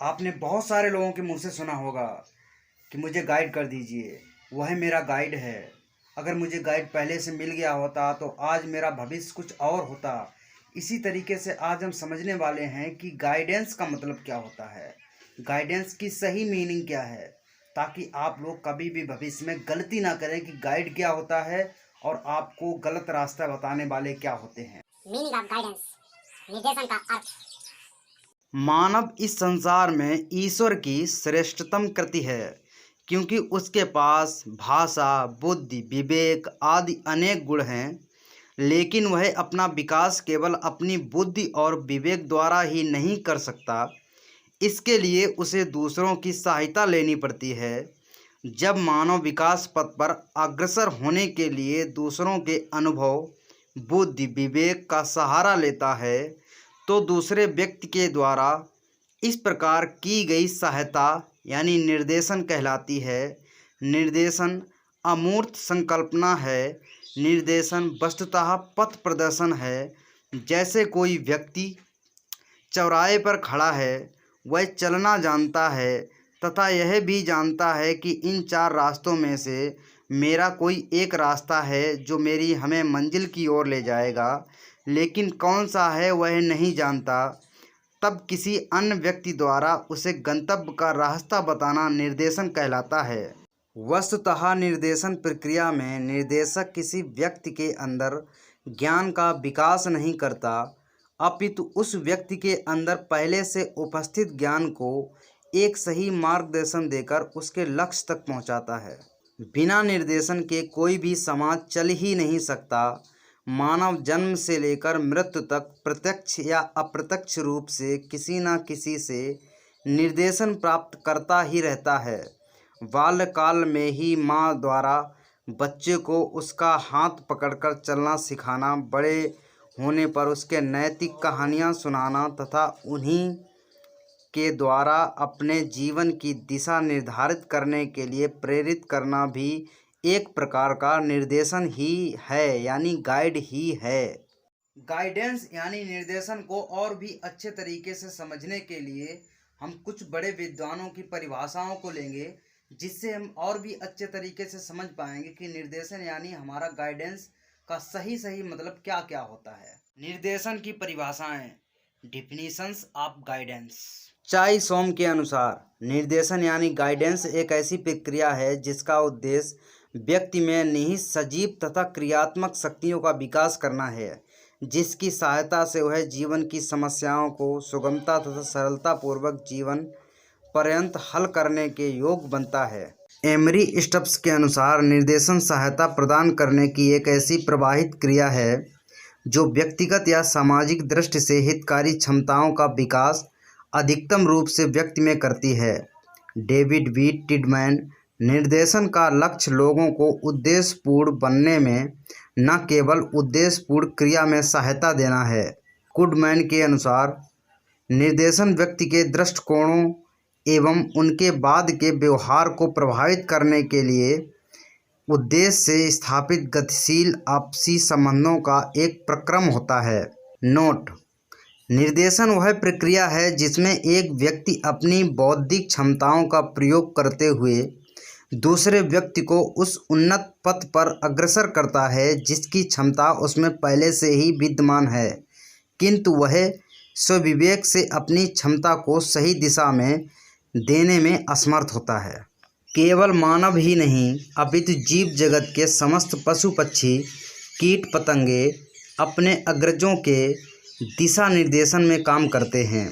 आपने बहुत सारे लोगों के मुंह से सुना होगा कि मुझे गाइड कर दीजिए, वह मेरा गाइड है। अगर मुझे गाइड पहले से मिल गया होता तो आज मेरा भविष्य कुछ और होता। इसी तरीके से आज हम समझने वाले हैं कि गाइडेंस का मतलब क्या होता है, गाइडेंस की सही मीनिंग क्या है, ताकि आप लोग कभी भी भविष्य में गलती ना करें कि गाइड क्या होता है और आपको गलत रास्ता बताने वाले क्या होते हैं। मीनिंग ऑफ गाइडेंस, निर्देशन का अर्थ। मानव इस संसार में ईश्वर की श्रेष्ठतम कृति है, क्योंकि उसके पास भाषा, बुद्धि, विवेक आदि अनेक गुण हैं। लेकिन वह अपना विकास केवल अपनी बुद्धि और विवेक द्वारा ही नहीं कर सकता। इसके लिए उसे दूसरों की सहायता लेनी पड़ती है। जब मानव विकास पथ पर अग्रसर होने के लिए दूसरों के अनुभव, बुद्धि, विवेक का सहारा लेता है तो दूसरे व्यक्ति के द्वारा इस प्रकार की गई सहायता यानी निर्देशन कहलाती है। निर्देशन अमूर्त संकल्पना है। निर्देशन वस्तुतः पथ प्रदर्शन है। जैसे कोई व्यक्ति चौराहे पर खड़ा है, वह चलना जानता है तथा यह भी जानता है कि इन चार रास्तों में से मेरा कोई एक रास्ता है जो मेरी हमें मंजिल की ओर ले जाएगा, लेकिन कौन सा है वह नहीं जानता। तब किसी अन्य व्यक्ति द्वारा उसे गंतव्य का रास्ता बताना निर्देशन कहलाता है। वस्तुतः निर्देशन प्रक्रिया में निर्देशक किसी व्यक्ति के अंदर ज्ञान का विकास नहीं करता, अपितु उस व्यक्ति के अंदर पहले से उपस्थित ज्ञान को एक सही मार्गदर्शन देकर उसके लक्ष्य तक पहुंचाता है। बिना निर्देशन के कोई भी समाज चल ही नहीं सकता। मानव जन्म से लेकर मृत्यु तक प्रत्यक्ष या अप्रत्यक्ष रूप से किसी न किसी से निर्देशन प्राप्त करता ही रहता है। बाल्यकाल में ही माँ द्वारा बच्चे को उसका हाथ पकड़कर चलना सिखाना, बड़े होने पर उसके नैतिक कहानियाँ सुनाना तथा उन्हीं के द्वारा अपने जीवन की दिशा निर्धारित करने के लिए प्रेरित करना भी एक प्रकार का निर्देशन ही है, यानी गाइड ही है। गाइडेंस यानी निर्देशन को और भी अच्छे तरीके से समझने के लिए हम कुछ बड़े विद्वानों की परिभाषाओं को लेंगे, जिससे हम और भी अच्छे तरीके से समझ पाएंगे कि निर्देशन यानी हमारा गाइडेंस का सही मतलब क्या क्या होता है। निर्देशन की परिभाषाएं। Definitions of guidance. चाई सोम के अनुसार निर्देशन यानी गाइडेंस एक ऐसी प्रक्रिया है जिसका उद्देश्य व्यक्ति में निहित सजीव तथा क्रियात्मक शक्तियों का विकास करना है, जिसकी सहायता से वह जीवन की समस्याओं को सुगमता तथा सरलतापूर्वक जीवन पर्यंत हल करने के योग बनता है। एमरी स्टब्स के अनुसार निर्देशन सहायता प्रदान करने की एक ऐसी प्रवाहित क्रिया है जो व्यक्तिगत या सामाजिक दृष्टि से हितकारी क्षमताओं का विकास अधिकतम रूप से व्यक्ति में करती है। David V Tidman. निर्देशन का लक्ष्य लोगों को उद्देश्यपूर्ण बनने में न केवल उद्देश्यपूर्ण क्रिया में सहायता देना है। गुडमैन के अनुसार निर्देशन व्यक्ति के दृष्टिकोणों एवं उनके बाद के व्यवहार को प्रभावित करने के लिए उद्देश्य से स्थापित गतिशील आपसी संबंधों का एक प्रक्रम होता है। नोट: निर्देशन वह प्रक्रिया है जिसमें एक व्यक्ति अपनी बौद्धिक क्षमताओं का प्रयोग करते हुए दूसरे व्यक्ति को उस उन्नत पथ पर अग्रसर करता है जिसकी क्षमता उसमें पहले से ही विद्यमान है, किंतु वह स्वविवेक से अपनी क्षमता को सही दिशा में देने में असमर्थ होता है। केवल मानव ही नहीं अपितु जीव जगत के समस्त पशु पक्षी, कीट पतंगे अपने अग्रजों के दिशा निर्देशन में काम करते हैं।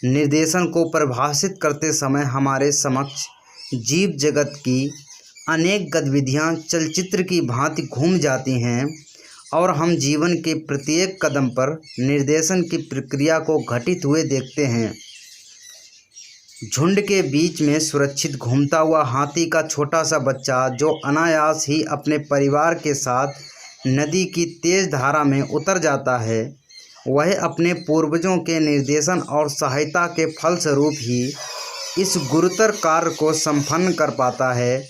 निर्देशन को परिभाषित करते समय हमारे समक्ष जीव जगत की अनेक गतिविधियां चलचित्र की भांति घूम जाती हैं और हम जीवन के प्रत्येक कदम पर निर्देशन की प्रक्रिया को घटित हुए देखते हैं। झुंड के बीच में सुरक्षित घूमता हुआ हाथी का छोटा सा बच्चा जो अनायास ही अपने परिवार के साथ नदी की तेज धारा में उतर जाता है, वह अपने पूर्वजों के निर्देशन और सहायता के फलस्वरूप ही इस गुरुतर कार्य को संपन्न कर पाता है।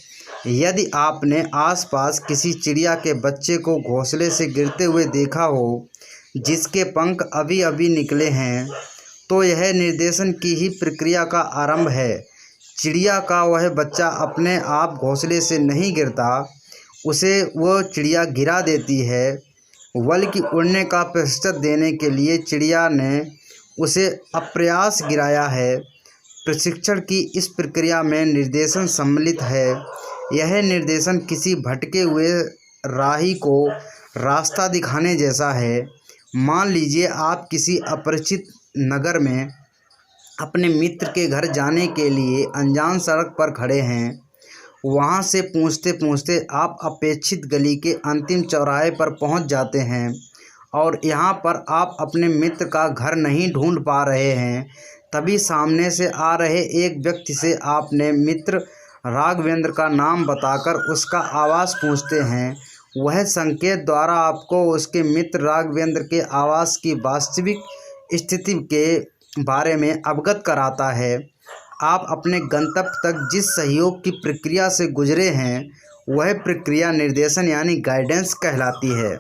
यदि आपने आसपास किसी चिड़िया के बच्चे को घोंसले से गिरते हुए देखा हो जिसके पंख अभी अभी निकले हैं, तो यह निर्देशन की ही प्रक्रिया का आरंभ है। चिड़िया का वह बच्चा अपने आप घोंसले से नहीं गिरता, उसे वह चिड़िया गिरा देती है, बल्कि उड़ने का प्रशिक्षण देने के लिए चिड़िया ने उसे अप्रयास गिराया है। प्रशिक्षण की इस प्रक्रिया में निर्देशन सम्मिलित है। यह निर्देशन किसी भटके हुए राही को रास्ता दिखाने जैसा है। मान लीजिए आप किसी अपरिचित नगर में अपने मित्र के घर जाने के लिए अनजान सड़क पर खड़े हैं। वहां से पूछते पूछते आप अपेक्षित गली के अंतिम चौराहे पर पहुंच जाते हैं और यहां पर आप अपने मित्र का घर नहीं ढूंढ पा रहे हैं। तभी सामने से आ रहे एक व्यक्ति से आपने मित्र राघवेंद्र का नाम बताकर उसका आवास पूछते हैं। वह संकेत द्वारा आपको उसके मित्र राघवेंद्र के आवास की वास्तविक स्थिति के बारे में अवगत कराता है। आप अपने गंतव्य तक जिस सहयोग की प्रक्रिया से गुजरे हैं, वह प्रक्रिया निर्देशन यानी गाइडेंस कहलाती है।